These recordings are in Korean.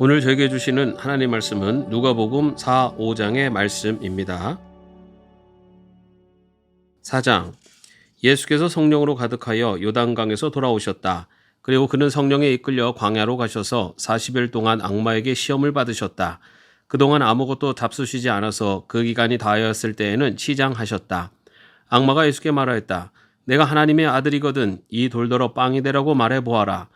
오늘 저에게 주시는 하나님 말씀은 누가복음 4, 5장의 말씀입니다. 4장. 예수께서 성령으로 가득하여 요단강에서 돌아오셨다. 그리고 그는 성령에 이끌려 광야로 가셔서 40일 동안 악마에게 시험을 받으셨다. 그동안 아무것도 잡수시지 않아서 그 기간이 다하였을 때에는 치장하셨다. 악마가 예수께 말하였다. 내가 하나님의 아들이거든 이 돌더러 빵이 되라고 말해보아라.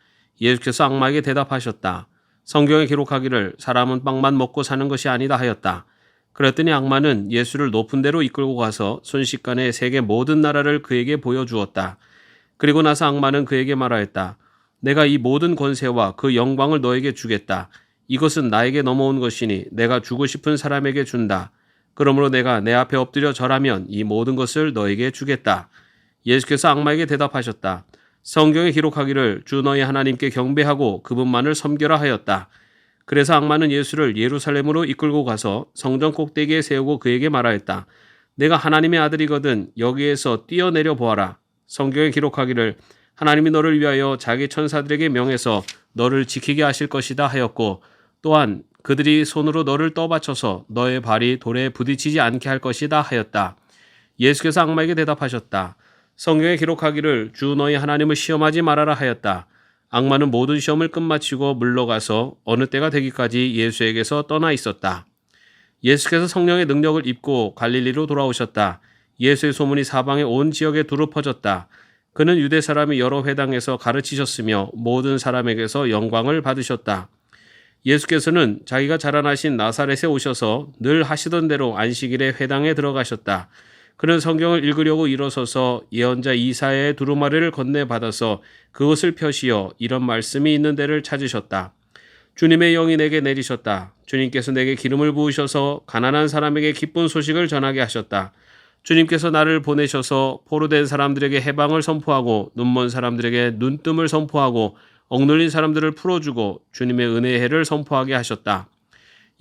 예수께서 악마에게 대답하셨다. 성경에 기록하기를 사람은 빵만 먹고 사는 것이 아니다 하였다. 그랬더니 악마는 예수를 높은 데로 이끌고 가서 순식간에 세계 모든 나라를 그에게 보여주었다. 그리고 나서 악마는 그에게 말하였다. 내가 이 모든 권세와 그 영광을 너에게 주겠다. 이것은 나에게 넘어온 것이니 내가 주고 싶은 사람에게 준다. 그러므로 내가 내 앞에 엎드려 절하면 이 모든 것을 너에게 주겠다. 예수께서 악마에게 대답하셨다. 성경에 기록하기를 주 너희 하나님께 경배하고 그분만을 섬겨라 하였다. 그래서 악마는 예수를 예루살렘으로 이끌고 가서 성전 꼭대기에 세우고 그에게 말하였다. 내가 하나님의 아들이거든 여기에서 뛰어내려 보아라. 성경에 기록하기를 하나님이 너를 위하여 자기 천사들에게 명해서 너를 지키게 하실 것이다 하였고 또한 그들이 손으로 너를 떠받쳐서 너의 발이 돌에 부딪히지 않게 할 것이다 하였다. 예수께서 악마에게 대답하셨다. 성경에 기록하기를 주 너희 하나님을 시험하지 말아라 하였다. 악마는 모든 시험을 끝마치고 물러가서 어느 때가 되기까지 예수에게서 떠나 있었다. 예수께서 성령의 능력을 입고 갈릴리로 돌아오셨다. 예수의 소문이 사방의 온 지역에 두루 퍼졌다. 그는 유대 사람이 여러 회당에서 가르치셨으며 모든 사람에게서 영광을 받으셨다. 예수께서는 자기가 자라나신 나사렛에 오셔서 늘 하시던 대로 안식일에 회당에 들어가셨다. 그는 성경을 읽으려고 일어서서 예언자 이사야의 두루마리를 건네받아서 그것을 펴시어 이런 말씀이 있는 데를 찾으셨다. 주님의 영이 내게 내리셨다. 주님께서 내게 기름을 부으셔서 가난한 사람에게 기쁜 소식을 전하게 하셨다. 주님께서 나를 보내셔서 포로된 사람들에게 해방을 선포하고 눈먼 사람들에게 눈뜸을 선포하고 억눌린 사람들을 풀어주고 주님의 은혜의 해를 선포하게 하셨다.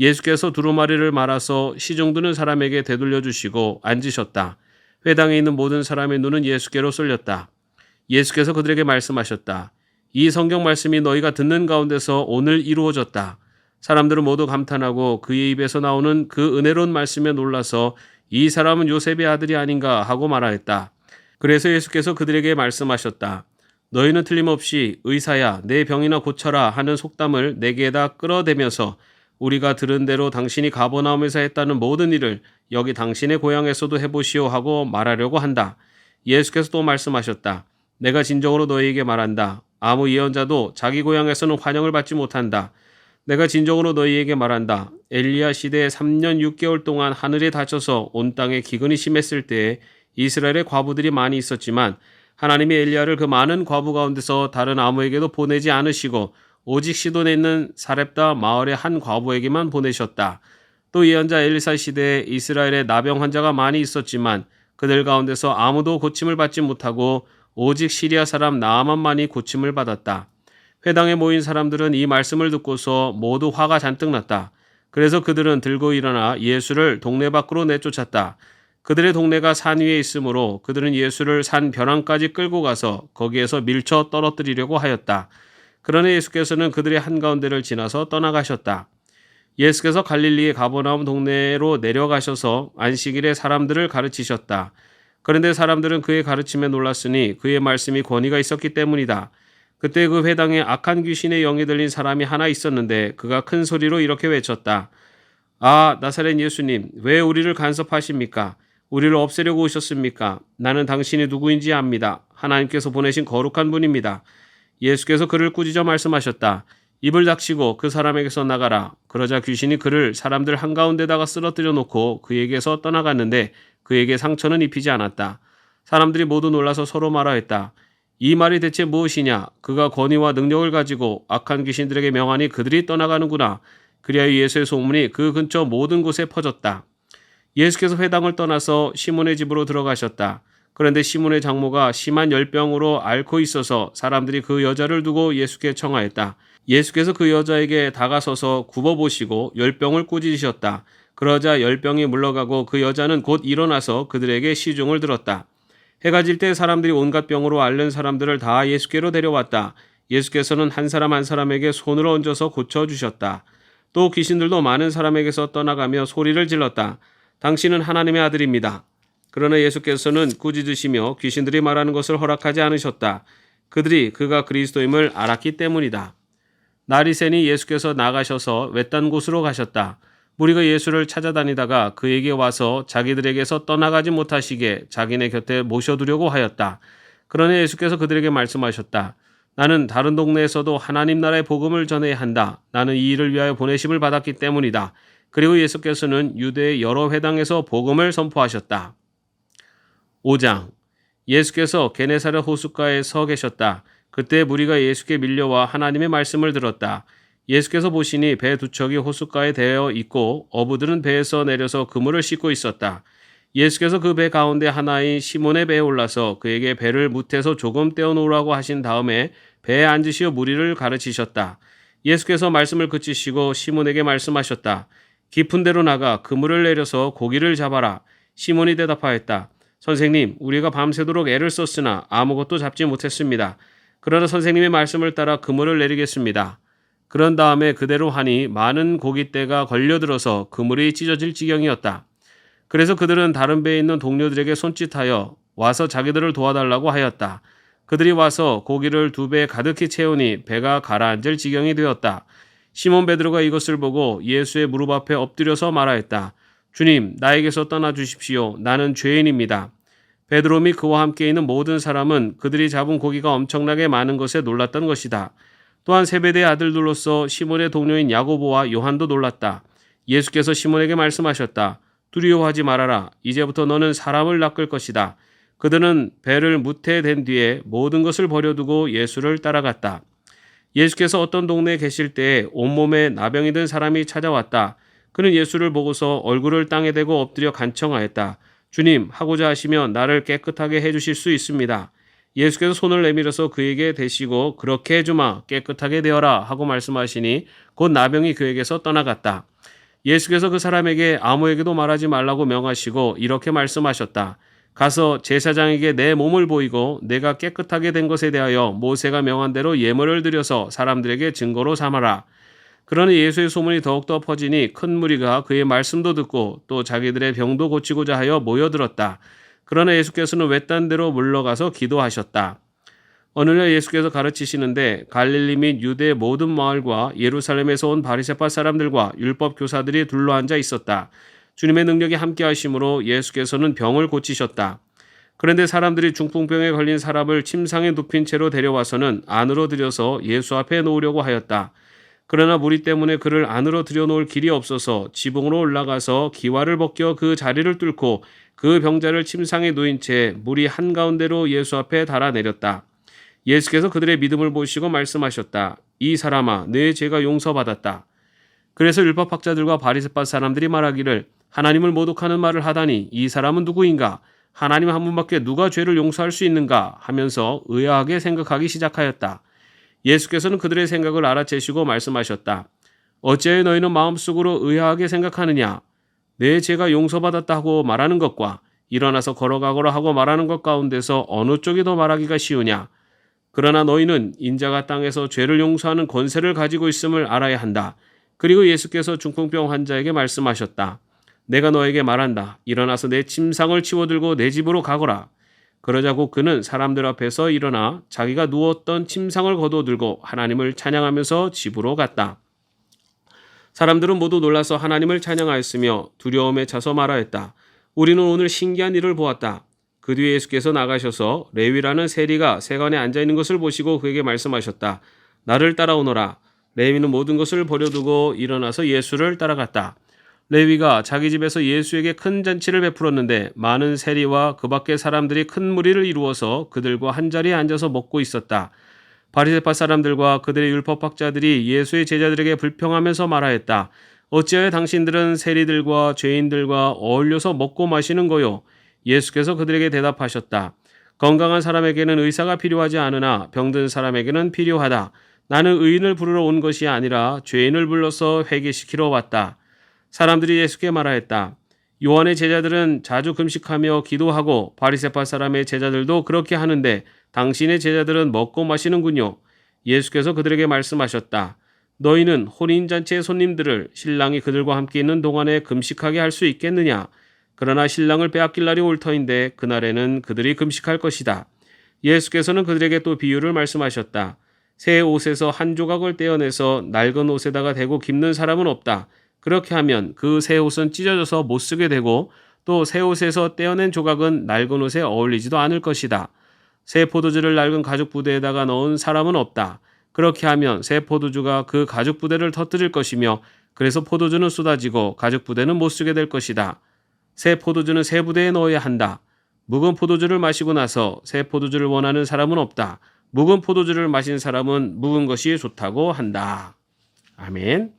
예수께서 두루마리를 말아서 시중 드는 사람에게 되돌려 주시고 앉으셨다. 회당에 있는 모든 사람의 눈은 예수께로 쏠렸다. 예수께서 그들에게 말씀하셨다. 이 성경 말씀이 너희가 듣는 가운데서 오늘 이루어졌다. 사람들은 모두 감탄하고 그의 입에서 나오는 그 은혜로운 말씀에 놀라서 이 사람은 요셉의 아들이 아닌가 하고 말하였다. 그래서 예수께서 그들에게 말씀하셨다. 너희는 틀림없이 의사야 내 병이나 고쳐라 하는 속담을 내게에다 끌어대면서 우리가 들은 대로 당신이 가버나움에서 했다는 모든 일을 여기 당신의 고향에서도 해보시오 하고 말하려고 한다. 예수께서 또 말씀하셨다. 내가 진정으로 너희에게 말한다. 아무 예언자도 자기 고향에서는 환영을 받지 못한다. 내가 진정으로 너희에게 말한다. 엘리야 시대에 3년 6개월 동안 하늘에 닫혀서 온 땅에 기근이 심했을 때에 이스라엘의 과부들이 많이 있었지만 하나님이 엘리야를 그 많은 과부 가운데서 다른 아무에게도 보내지 않으시고 오직 시돈에 있는 사렙다 마을의 한 과부에게만 보내셨다. 또 예언자 엘리사 시대에 이스라엘에 나병 환자가 많이 있었지만 그들 가운데서 아무도 고침을 받지 못하고 오직 시리아 사람 나아만만이 고침을 받았다. 회당에 모인 사람들은 이 말씀을 듣고서 모두 화가 잔뜩 났다. 그래서 그들은 들고 일어나 예수를 동네 밖으로 내쫓았다. 그들의 동네가 산 위에 있으므로 그들은 예수를 산 벼랑까지 끌고 가서 거기에서 밀쳐 떨어뜨리려고 하였다. 그러나 예수께서는 그들의 한가운데를 지나서 떠나가셨다. 예수께서 갈릴리의 가버나움 동네로 내려가셔서 안식일에 사람들을 가르치셨다. 그런데 사람들은 그의 가르침에 놀랐으니 그의 말씀이 권위가 있었기 때문이다. 그때 그 회당에 악한 귀신의 영이 들린 사람이 하나 있었는데 그가 큰 소리로 이렇게 외쳤다. 아, 나사렛 예수님, 왜 우리를 간섭하십니까? 우리를 없애려고 오셨습니까? 나는 당신이 누구인지 압니다. 하나님께서 보내신 거룩한 분입니다. 예수께서 그를 꾸짖어 말씀하셨다. 입을 닥치고 그 사람에게서 나가라. 그러자 귀신이 그를 사람들 한가운데다가 쓰러뜨려 놓고 그에게서 떠나갔는데 그에게 상처는 입히지 않았다. 사람들이 모두 놀라서 서로 말하였다. 이 말이 대체 무엇이냐? 그가 권위와 능력을 가지고 악한 귀신들에게 명하니 그들이 떠나가는구나. 그리하여 예수의 소문이 그 근처 모든 곳에 퍼졌다. 예수께서 회당을 떠나서 시몬의 집으로 들어가셨다. 그런데 시몬의 장모가 심한 열병으로 앓고 있어서 사람들이 그 여자를 두고 예수께 청하였다. 예수께서 그 여자에게 다가서서 굽어보시고 열병을 꾸짖으셨다. 그러자 열병이 물러가고 그 여자는 곧 일어나서 그들에게 시중을 들었다. 해가 질 때 사람들이 온갖 병으로 앓는 사람들을 다 예수께로 데려왔다. 예수께서는 한 사람 한 사람에게 손을 얹어서 고쳐주셨다. 또 귀신들도 많은 사람에게서 떠나가며 소리를 질렀다. 당신은 하나님의 아들입니다. 그러나 예수께서는 꾸짖으시며 귀신들이 말하는 것을 허락하지 않으셨다. 그들이 그가 그리스도임을 알았기 때문이다. 날이 새니 예수께서 나가셔서 외딴 곳으로 가셨다. 무리가 예수를 찾아다니다가 그에게 와서 자기들에게서 떠나가지 못하시게 자기네 곁에 모셔두려고 하였다. 그러나 예수께서 그들에게 말씀하셨다. 나는 다른 동네에서도 하나님 나라의 복음을 전해야 한다. 나는 이 일을 위하여 보내심을 받았기 때문이다. 그리고 예수께서는 유대의 여러 회당에서 복음을 선포하셨다. 5장. 예수께서 게네사렛 호숫가에 서 계셨다. 그때 무리가 예수께 밀려와 하나님의 말씀을 들었다. 예수께서 보시니 배 두 척이 호숫가에 대어 있고 어부들은 배에서 내려서 그물을 씻고 있었다. 예수께서 그 배 가운데 하나인 시몬의 배에 올라서 그에게 배를 무태서 조금 떼어놓으라고 하신 다음에 배에 앉으시어 무리를 가르치셨다. 예수께서 말씀을 그치시고 시몬에게 말씀하셨다. 깊은 데로 나가 그물을 내려서 고기를 잡아라. 시몬이 대답하였다. 선생님, 우리가 밤새도록 애를 썼으나 아무것도 잡지 못했습니다. 그러나 선생님의 말씀을 따라 그물을 내리겠습니다. 그런 다음에 그대로 하니 많은 고깃대가 걸려들어서 그물이 찢어질 지경이었다. 그래서 그들은 다른 배에 있는 동료들에게 손짓하여 와서 자기들을 도와달라고 하였다. 그들이 와서 고기를 두 배에 가득히 채우니 배가 가라앉을 지경이 되었다. 시몬 베드로가 이것을 보고 예수의 무릎 앞에 엎드려서 말하였다. 주님, 나에게서 떠나 주십시오. 나는 죄인입니다. 베드로 및 그와 함께 있는 모든 사람은 그들이 잡은 고기가 엄청나게 많은 것에 놀랐던 것이다. 또한 세베대의 아들들로서 시몬의 동료인 야고보와 요한도 놀랐다. 예수께서 시몬에게 말씀하셨다. 두려워하지 말아라. 이제부터 너는 사람을 낚을 것이다. 그들은 배를 무태된 뒤에 모든 것을 버려두고 예수를 따라갔다. 예수께서 어떤 동네에 계실 때에 온몸에 나병이 든 사람이 찾아왔다. 그는 예수를 보고서 얼굴을 땅에 대고 엎드려 간청하였다. 주님, 하고자 하시면 나를 깨끗하게 해주실 수 있습니다. 예수께서 손을 내밀어서 그에게 대시고 그렇게 해주마, 깨끗하게 되어라 하고 말씀하시니 곧 나병이 그에게서 떠나갔다. 예수께서 그 사람에게 아무에게도 말하지 말라고 명하시고 이렇게 말씀하셨다. 가서 제사장에게 내 몸을 보이고 내가 깨끗하게 된 것에 대하여 모세가 명한 대로 예물을 드려서 사람들에게 증거로 삼아라. 그러나 예수의 소문이 더욱더 퍼지니 큰 무리가 그의 말씀도 듣고 또 자기들의 병도 고치고자 하여 모여들었다. 그러나 예수께서는 외딴 데로 물러가서 기도하셨다. 어느 날 예수께서 가르치시는데 갈릴리 및 유대의 모든 마을과 예루살렘에서 온 바리새파 사람들과 율법 교사들이 둘러앉아 있었다. 주님의 능력이 함께 하심으로 예수께서는 병을 고치셨다. 그런데 사람들이 중풍병에 걸린 사람을 침상에 눕힌 채로 데려와서는 안으로 들여서 예수 앞에 놓으려고 하였다. 그러나 무리 때문에 그를 안으로 들여놓을 길이 없어서 지붕으로 올라가서 기와를 벗겨 그 자리를 뚫고 그 병자를 침상에 누인 채 무리 한가운데로 예수 앞에 달아내렸다. 예수께서 그들의 믿음을 보시고 말씀하셨다. 이 사람아, 내 죄가 용서받았다. 그래서 율법학자들과 바리새파 사람들이 말하기를 하나님을 모독하는 말을 하다니 이 사람은 누구인가? 하나님 한 분밖에 누가 죄를 용서할 수 있는가? 하면서 의아하게 생각하기 시작하였다. 예수께서는 그들의 생각을 알아채시고 말씀하셨다. 어찌하여 너희는 마음속으로 의아하게 생각하느냐? 내 죄가 용서받았다고 말하는 것과 일어나서 걸어가거라 하고 말하는 것 가운데서 어느 쪽이 더 말하기가 쉬우냐? 그러나 너희는 인자가 땅에서 죄를 용서하는 권세를 가지고 있음을 알아야 한다. 그리고 예수께서 중풍병 환자에게 말씀하셨다. 내가 너에게 말한다. 일어나서 내 침상을 치워들고 내 집으로 가거라. 그러자고 그는 사람들 앞에서 일어나 자기가 누웠던 침상을 거두어들고 하나님을 찬양하면서 집으로 갔다. 사람들은 모두 놀라서 하나님을 찬양하였으며 두려움에 차서 말하였다. 우리는 오늘 신기한 일을 보았다. 그 뒤에 예수께서 나가셔서 레위라는 세리가 세관에 앉아있는 것을 보시고 그에게 말씀하셨다. 나를 따라오너라. 레위는 모든 것을 버려두고 일어나서 예수를 따라갔다. 레위가 자기 집에서 예수에게 큰 잔치를 베풀었는데 많은 세리와 그 밖의 사람들이 큰 무리를 이루어서 그들과 한자리에 앉아서 먹고 있었다. 바리새파 사람들과 그들의 율법학자들이 예수의 제자들에게 불평하면서 말하였다. 어찌하여 당신들은 세리들과 죄인들과 어울려서 먹고 마시는 거요? 예수께서 그들에게 대답하셨다. 건강한 사람에게는 의사가 필요하지 않으나 병든 사람에게는 필요하다. 나는 의인을 부르러 온 것이 아니라 죄인을 불러서 회개시키러 왔다. 사람들이 예수께 말하였다. 요한의 제자들은 자주 금식하며 기도하고 바리새파 사람의 제자들도 그렇게 하는데 당신의 제자들은 먹고 마시는군요. 예수께서 그들에게 말씀하셨다. 너희는 혼인잔치의 손님들을 신랑이 그들과 함께 있는 동안에 금식하게 할 수 있겠느냐? 그러나 신랑을 빼앗길 날이 올 터인데 그날에는 그들이 금식할 것이다. 예수께서는 그들에게 또 비유를 말씀하셨다. 새 옷에서 한 조각을 떼어내서 낡은 옷에다가 대고 깁는 사람은 없다. 그렇게 하면 그 새 옷은 찢어져서 못 쓰게 되고 또 새 옷에서 떼어낸 조각은 낡은 옷에 어울리지도 않을 것이다. 새 포도주를 낡은 가죽 부대에다가 넣은 사람은 없다. 그렇게 하면 새 포도주가 그 가죽 부대를 터뜨릴 것이며 그래서 포도주는 쏟아지고 가죽 부대는 못 쓰게 될 것이다. 새 포도주는 새 부대에 넣어야 한다. 묵은 포도주를 마시고 나서 새 포도주를 원하는 사람은 없다. 묵은 포도주를 마신 사람은 묵은 것이 좋다고 한다. 아멘.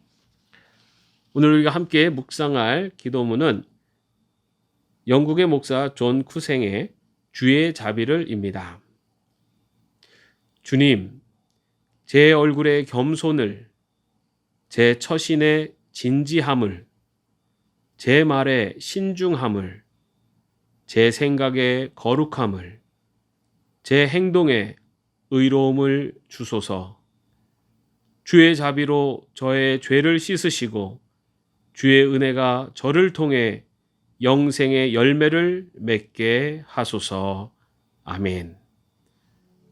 오늘 우리가 함께 묵상할 기도문은 영국의 목사 존 쿠생의 주의 자비를입니다. 주님, 제 얼굴의 겸손을, 제 처신의 진지함을, 제 말의 신중함을, 제 생각의 거룩함을, 제 행동의 의로움을 주소서. 주의 자비로 저의 죄를 씻으시고 주의 은혜가 저를 통해 영생의 열매를 맺게 하소서. 아멘.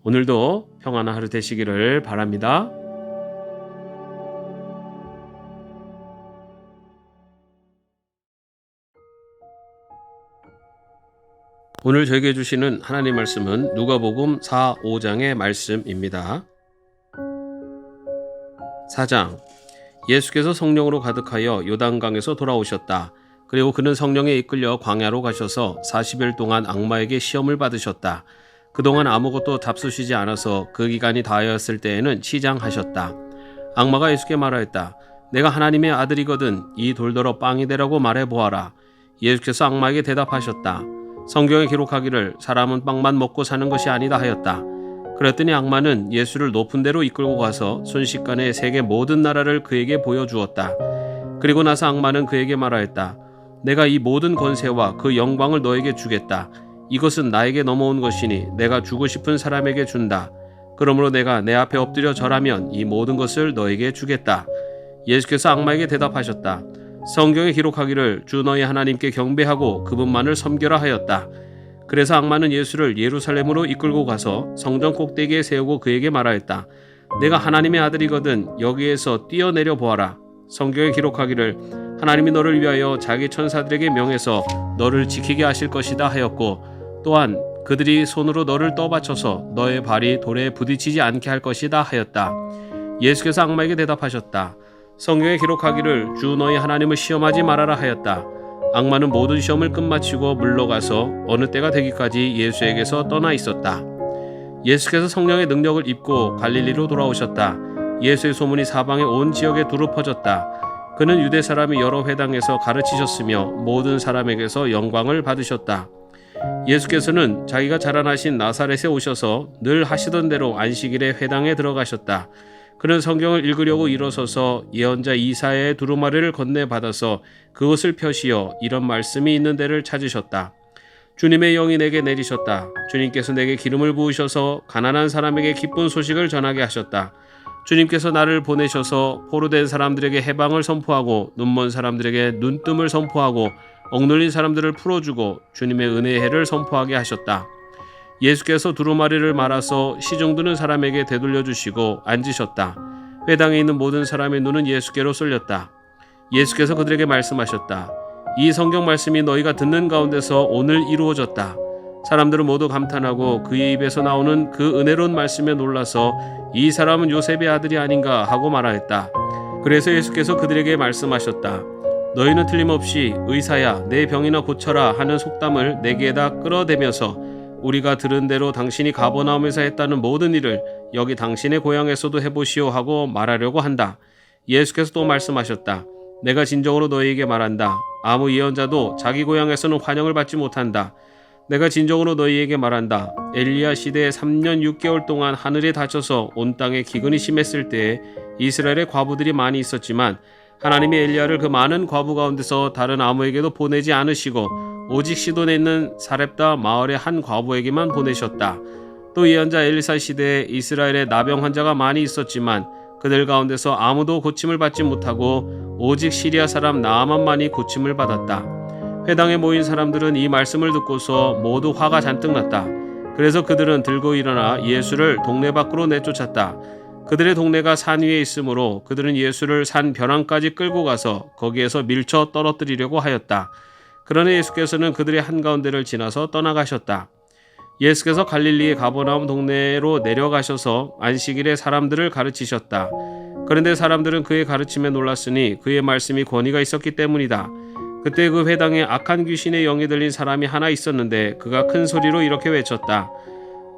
오늘도 평안한 하루 되시기를 바랍니다. 오늘 저에게 주시는 하나님 말씀은 누가복음 4, 5장의 말씀입니다. 4장. 예수께서 성령으로 가득하여 요단강에서 돌아오셨다. 그리고 그는 성령에 이끌려 광야로 가셔서 40일 동안 악마에게 시험을 받으셨다. 그동안 아무것도 잡수시지 않아서 그 기간이 다하였을 때에는 시장하셨다. 악마가 예수께 말하였다. 내가 하나님의 아들이거든 이 돌더러 빵이 되라고 말해보아라. 예수께서 악마에게 대답하셨다. 성경에 기록하기를 사람은 빵만 먹고 사는 것이 아니다 하였다. 그랬더니 악마는 예수를 높은 데로 이끌고 가서 순식간에 세계 모든 나라를 그에게 보여주었다. 그리고 나서 악마는 그에게 말하였다. 내가 이 모든 권세와 그 영광을 너에게 주겠다. 이것은 나에게 넘어온 것이니 내가 주고 싶은 사람에게 준다. 그러므로 내가 내 앞에 엎드려 절하면 이 모든 것을 너에게 주겠다. 예수께서 악마에게 대답하셨다. 성경에 기록하기를 주 너희 하나님께 경배하고 그분만을 섬겨라 하였다. 그래서 악마는 예수를 예루살렘으로 이끌고 가서 성전 꼭대기에 세우고 그에게 말하였다. 내가 하나님의 아들이거든 여기에서 뛰어내려 보아라. 성경에 기록하기를 하나님이 너를 위하여 자기 천사들에게 명해서 너를 지키게 하실 것이다 하였고 또한 그들이 손으로 너를 떠받쳐서 너의 발이 돌에 부딪히지 않게 할 것이다 하였다. 예수께서 악마에게 대답하셨다. 성경에 기록하기를 주 너희 하나님을 시험하지 말아라 하였다. 악마는 모든 시험을 끝마치고 물러가서 어느 때가 되기까지 예수에게서 떠나 있었다. 예수께서 성령의 능력을 입고 갈릴리로 돌아오셨다. 예수의 소문이 사방의 온 지역에 두루 퍼졌다. 그는 유대 사람이 여러 회당에서 가르치셨으며 모든 사람에게서 영광을 받으셨다. 예수께서는 자기가 자라나신 나사렛에 오셔서 늘 하시던 대로 안식일에 회당에 들어가셨다. 그는 성경을 읽으려고 일어서서 예언자 이사야의 두루마리를 건네받아서 그것을 펴시어 이런 말씀이 있는 데를 찾으셨다. 주님의 영이 내게 내리셨다. 주님께서 내게 기름을 부으셔서 가난한 사람에게 기쁜 소식을 전하게 하셨다. 주님께서 나를 보내셔서 포로된 사람들에게 해방을 선포하고 눈먼 사람들에게 눈뜸을 선포하고 억눌린 사람들을 풀어주고 주님의 은혜의 해를 선포하게 하셨다. 예수께서 두루마리를 말아서 시중드는 사람에게 되돌려 주시고 앉으셨다. 회당에 있는 모든 사람의 눈은 예수께로 쏠렸다. 예수께서 그들에게 말씀하셨다. 이 성경 말씀이 너희가 듣는 가운데서 오늘 이루어졌다. 사람들은 모두 감탄하고 그의 입에서 나오는 그 은혜로운 말씀에 놀라서 이 사람은 요셉의 아들이 아닌가 하고 말하였다. 그래서 예수께서 그들에게 말씀하셨다. 너희는 틀림없이 의사야 내 병이나 고쳐라 하는 속담을 내게에다 끌어대면서 우리가 들은 대로 당신이 가버나움에서 했다는 모든 일을 여기 당신의 고향에서도 해보시오 하고 말하려고 한다. 예수께서 또 말씀하셨다. 내가 진정으로 너희에게 말한다. 아무 예언자도 자기 고향에서는 환영을 받지 못한다. 내가 진정으로 너희에게 말한다. 엘리야 시대에 3년 6개월 동안 하늘에 닫혀서 온 땅에 기근이 심했을 때에 이스라엘의 과부들이 많이 있었지만 하나님이 엘리야를 그 많은 과부 가운데서 다른 아무에게도 보내지 않으시고 오직 시돈에 있는 사렙다 마을의 한 과부에게만 보내셨다. 또 또 예언자 엘리사 시대에 이스라엘에 나병 환자가 많이 있었지만 그들 가운데서 아무도 고침을 받지 못하고 오직 시리아 사람 나아만만이 고침을 받았다. 회당에 모인 사람들은 이 말씀을 듣고서 모두 화가 잔뜩 났다. 그래서 그들은 들고 일어나 예수를 동네 밖으로 내쫓았다. 그들의 동네가 산 위에 있으므로 그들은 예수를 산 벼랑까지 끌고 가서 거기에서 밀쳐 떨어뜨리려고 하였다. 그러나 예수께서는 그들의 한가운데를 지나서 떠나가셨다. 예수께서 갈릴리의 가버나움 동네로 내려가셔서 안식일에 사람들을 가르치셨다. 그런데 사람들은 그의 가르침에 놀랐으니 그의 말씀이 권위가 있었기 때문이다. 그때 그 회당에 악한 귀신의 영이 들린 사람이 하나 있었는데 그가 큰 소리로 이렇게 외쳤다.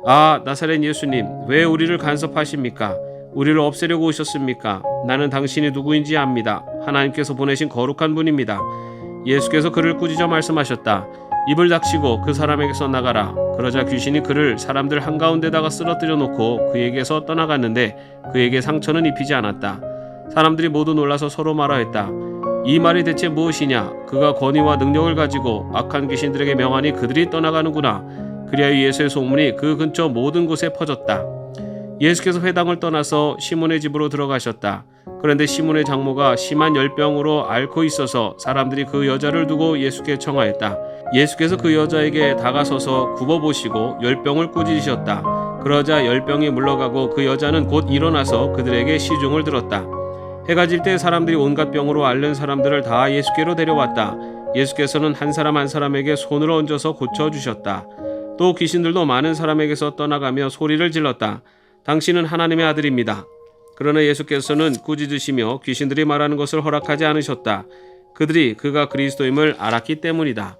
아, 나사렛 예수님, 왜 우리를 간섭하십니까? 우리를 없애려고 오셨습니까? 나는 당신이 누구인지 압니다. 하나님께서 보내신 거룩한 분입니다. 예수께서 그를 꾸짖어 말씀하셨다. 입을 닥치고 그 사람에게서 나가라. 그러자 귀신이 그를 사람들 한가운데다가 쓰러뜨려 놓고 그에게서 떠나갔는데 그에게 상처는 입히지 않았다. 사람들이 모두 놀라서 서로 말하였다. 이 말이 대체 무엇이냐? 그가 권위와 능력을 가지고 악한 귀신들에게 명하니 그들이 떠나가는구나. 그리하여 예수의 소문이 그 근처 모든 곳에 퍼졌다. 예수께서 회당을 떠나서 시몬의 집으로 들어가셨다. 그런데 시몬의 장모가 심한 열병으로 앓고 있어서 사람들이 그 여자를 두고 예수께 청하였다. 예수께서 그 여자에게 다가서서 굽어보시고 열병을 꾸짖으셨다. 그러자 열병이 물러가고 그 여자는 곧 일어나서 그들에게 시중을 들었다. 해가 질 때 사람들이 온갖 병으로 앓는 사람들을 다 예수께로 데려왔다. 예수께서는 한 사람 한 사람에게 손을 얹어서 고쳐주셨다. 또 귀신들도 많은 사람에게서 떠나가며 소리를 질렀다. 당신은 하나님의 아들입니다. 그러나 예수께서는 꾸짖으시며 귀신들이 말하는 것을 허락하지 않으셨다. 그들이 그가 그리스도임을 알았기 때문이다.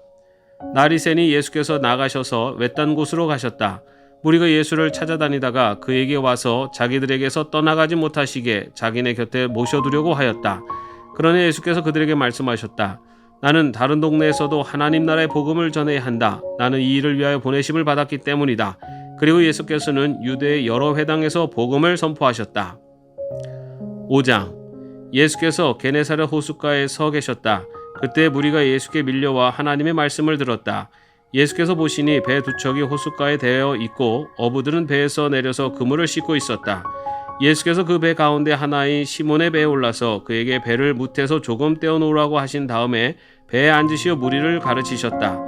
날이 새니 예수께서 나가셔서 외딴 곳으로 가셨다. 무리가 예수를 찾아다니다가 그에게 와서 자기들에게서 떠나가지 못하시게 자기네 곁에 모셔두려고 하였다. 그러나 예수께서 그들에게 말씀하셨다. 나는 다른 동네에서도 하나님 나라의 복음을 전해야 한다. 나는 이 일을 위하여 보내심을 받았기 때문이다. 그리고 예수께서는 유대의 여러 회당에서 복음을 선포하셨다. 5장. 예수께서 게네사렛 호숫가에 서 계셨다. 그때 무리가 예수께 밀려와 하나님의 말씀을 들었다. 예수께서 보시니 배 두 척이 호숫가에 대어 있고 어부들은 배에서 내려서 그물을 씻고 있었다. 예수께서 그 배 가운데 하나인 시몬의 배에 올라서 그에게 배를 무태서 조금 떼어놓으라고 하신 다음에 배에 앉으시어 무리를 가르치셨다.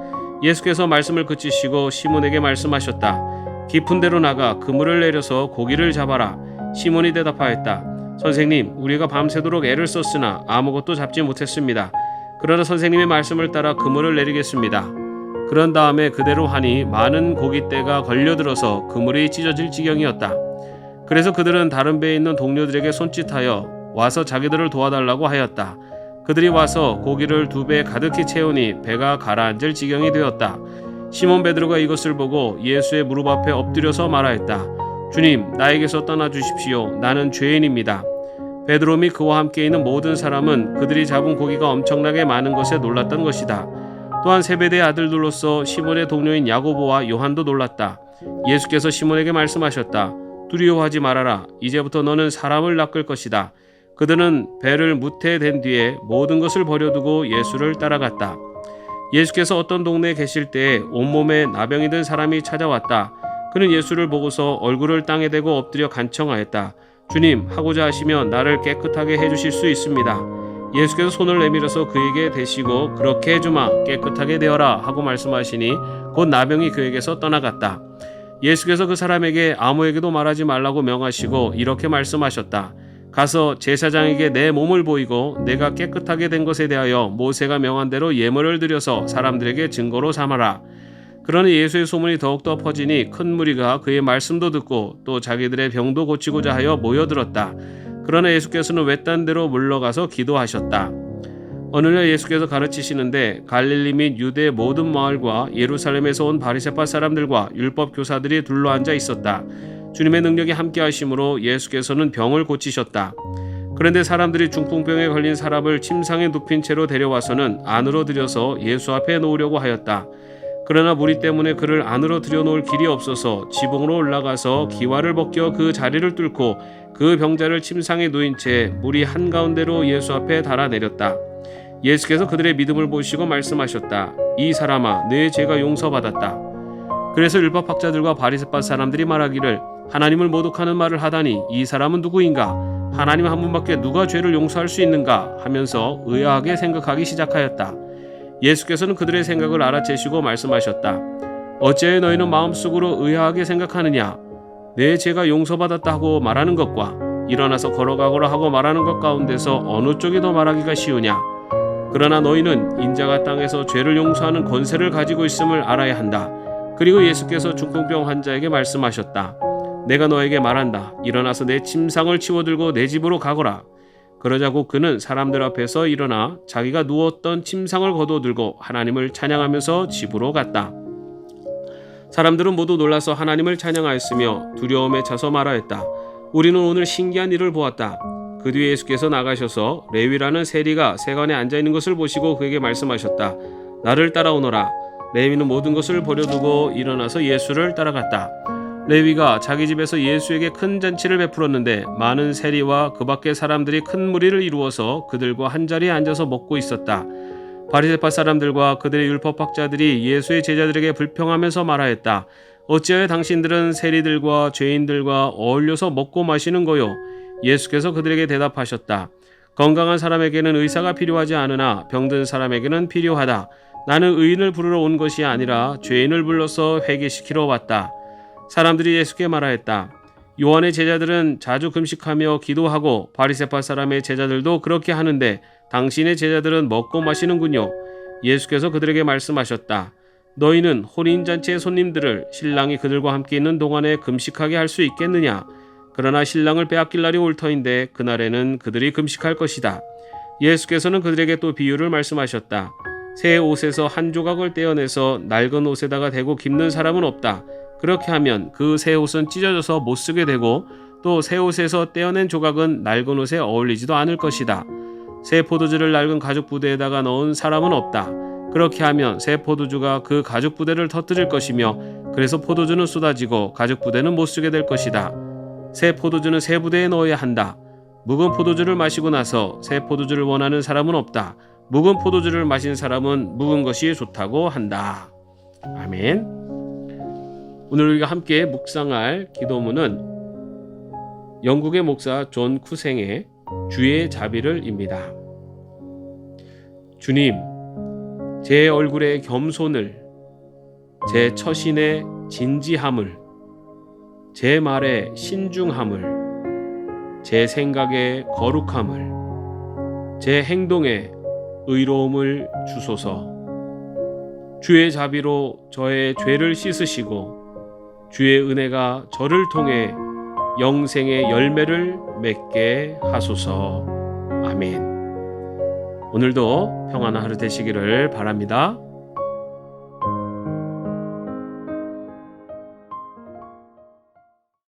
예수께서 말씀을 그치시고 시몬에게 말씀하셨다. 깊은 데로 나가 그물을 내려서 고기를 잡아라. 시몬이 대답하였다. 선생님, 우리가 밤새도록 애를 썼으나 아무것도 잡지 못했습니다. 그러나 선생님의 말씀을 따라 그물을 내리겠습니다. 그런 다음에 그대로 하니 많은 고깃대가 걸려들어서 그물이 찢어질 지경이었다. 그래서 그들은 다른 배에 있는 동료들에게 손짓하여 와서 자기들을 도와달라고 하였다. 그들이 와서 고기를 2배 가득히 채우니 배가 가라앉을 지경이 되었다. 시몬 베드로가 이것을 보고 예수의 무릎 앞에 엎드려서 말하였다. 주님, 나에게서 떠나 주십시오. 나는 죄인입니다. 베드로 및 그와 함께 있는 모든 사람은 그들이 잡은 고기가 엄청나게 많은 것에 놀랐던 것이다. 또한 세베대의 아들들로서 시몬의 동료인 야고보와 요한도 놀랐다. 예수께서 시몬에게 말씀하셨다. 두려워하지 말아라. 이제부터 너는 사람을 낚을 것이다. 그들은 배를 무태된 뒤에 모든 것을 버려두고 예수를 따라갔다. 예수께서 어떤 동네에 계실 때에 온몸에 나병이 든 사람이 찾아왔다. 그는 예수를 보고서 얼굴을 땅에 대고 엎드려 간청하였다. 주님, 하고자 하시면 나를 깨끗하게 해주실 수 있습니다. 예수께서 손을 내밀어서 그에게 대시고 그렇게 해주마, 깨끗하게 되어라 하고 말씀하시니 곧 나병이 그에게서 떠나갔다. 예수께서 그 사람에게 아무에게도 말하지 말라고 명하시고 이렇게 말씀하셨다. 가서 제사장에게 내 몸을 보이고 내가 깨끗하게 된 것에 대하여 모세가 명한 대로 예물을 드려서 사람들에게 증거로 삼아라. 그러나 예수의 소문이 더욱더 퍼지니 큰 무리가 그의 말씀도 듣고 또 자기들의 병도 고치고자 하여 모여들었다. 그러나 예수께서는 외딴 데로 물러가서 기도하셨다. 어느 날 예수께서 가르치시는데 갈릴리 및 유대의 모든 마을과 예루살렘에서 온 바리새파 사람들과 율법 교사들이 둘러앉아 있었다. 주님의 능력이 함께 하심으로 예수께서는 병을 고치셨다. 그런데 사람들이 중풍병에 걸린 사람을 침상에 눕힌 채로 데려와서는 안으로 들여서 예수 앞에 놓으려고 하였다. 그러나 무리 때문에 그를 안으로 들여놓을 길이 없어서 지붕으로 올라가서 기와를 벗겨 그 자리를 뚫고 그 병자를 침상에 누인 채 무리 한가운데로 예수 앞에 달아내렸다. 예수께서 그들의 믿음을 보시고 말씀하셨다. 이 사람아, 내 죄가 용서받았다. 그래서 율법학자들과 바리새파 사람들이 말하기를 하나님을 모독하는 말을 하다니 이 사람은 누구인가? 하나님 한 분밖에 누가 죄를 용서할 수 있는가? 하면서 의아하게 생각하기 시작하였다. 예수께서는 그들의 생각을 알아채시고 말씀하셨다. 어찌하여 너희는 마음속으로 의아하게 생각하느냐? 내 죄가 용서받았다고 말하는 것과 일어나서 걸어가거라 하고 말하는 것 가운데서 어느 쪽이 더 말하기가 쉬우냐? 그러나 너희는 인자가 땅에서 죄를 용서하는 권세를 가지고 있음을 알아야 한다. 그리고 예수께서 중풍병 환자에게 말씀하셨다. 내가 너에게 말한다. 일어나서 내 침상을 치워들고 내 집으로 가거라. 그러자고 그는 사람들 앞에서 일어나 자기가 누웠던 침상을 거두어들고 하나님을 찬양하면서 집으로 갔다. 사람들은 모두 놀라서 하나님을 찬양하였으며 두려움에 차서 말하였다. 우리는 오늘 신기한 일을 보았다. 그 뒤에 예수께서 나가셔서 레위라는 세리가 세관에 앉아있는 것을 보시고 그에게 말씀하셨다. 나를 따라오너라. 레위는 모든 것을 버려두고 일어나서 예수를 따라갔다. 레위가 자기 집에서 예수에게 큰 잔치를 베풀었는데 많은 세리와 그 밖의 사람들이 큰 무리를 이루어서 그들과 한자리에 앉아서 먹고 있었다. 바리새파 사람들과 그들의 율법학자들이 예수의 제자들에게 불평하면서 말하였다. 어찌하여 당신들은 세리들과 죄인들과 어울려서 먹고 마시는 거요? 예수께서 그들에게 대답하셨다. 건강한 사람에게는 의사가 필요하지 않으나 병든 사람에게는 필요하다. 나는 의인을 부르러 온 것이 아니라 죄인을 불러서 회개시키러 왔다. 사람들이 예수께 말하였다. 요한의 제자들은 자주 금식하며 기도하고 바리새파 사람의 제자들도 그렇게 하는데 당신의 제자들은 먹고 마시는군요. 예수께서 그들에게 말씀하셨다. 너희는 혼인잔치의 손님들을 신랑이 그들과 함께 있는 동안에 금식하게 할 수 있겠느냐? 그러나 신랑을 빼앗길 날이 올 터인데 그날에는 그들이 금식할 것이다. 예수께서는 그들에게 또 비유를 말씀하셨다. 새 옷에서 한 조각을 떼어내서 낡은 옷에다가 대고 깁는 사람은 없다. 그렇게 하면 그 새 옷은 찢어져서 못 쓰게 되고 또 새 옷에서 떼어낸 조각은 낡은 옷에 어울리지도 않을 것이다. 새 포도주를 낡은 가죽 부대에다가 넣은 사람은 없다. 그렇게 하면 새 포도주가 그 가죽 부대를 터뜨릴 것이며 그래서 포도주는 쏟아지고 가죽 부대는 못 쓰게 될 것이다. 새 포도주는 새 부대에 넣어야 한다. 묵은 포도주를 마시고 나서 새 포도주를 원하는 사람은 없다. 묵은 포도주를 마신 사람은 묵은 것이 좋다고 한다. 아멘. 오늘 우리가 함께 묵상할 기도문은 영국의 목사 존 쿠생의 주의 자비를입니다. 주님, 제 얼굴의 겸손을, 제 처신의 진지함을, 제 말의 신중함을, 제 생각의 거룩함을, 제 행동의 의로움을 주소서. 주의 자비로 저의 죄를 씻으시고 주의 은혜가 저를 통해 영생의 열매를 맺게 하소서. 아멘. 오늘도 평안한 하루 되시기를 바랍니다.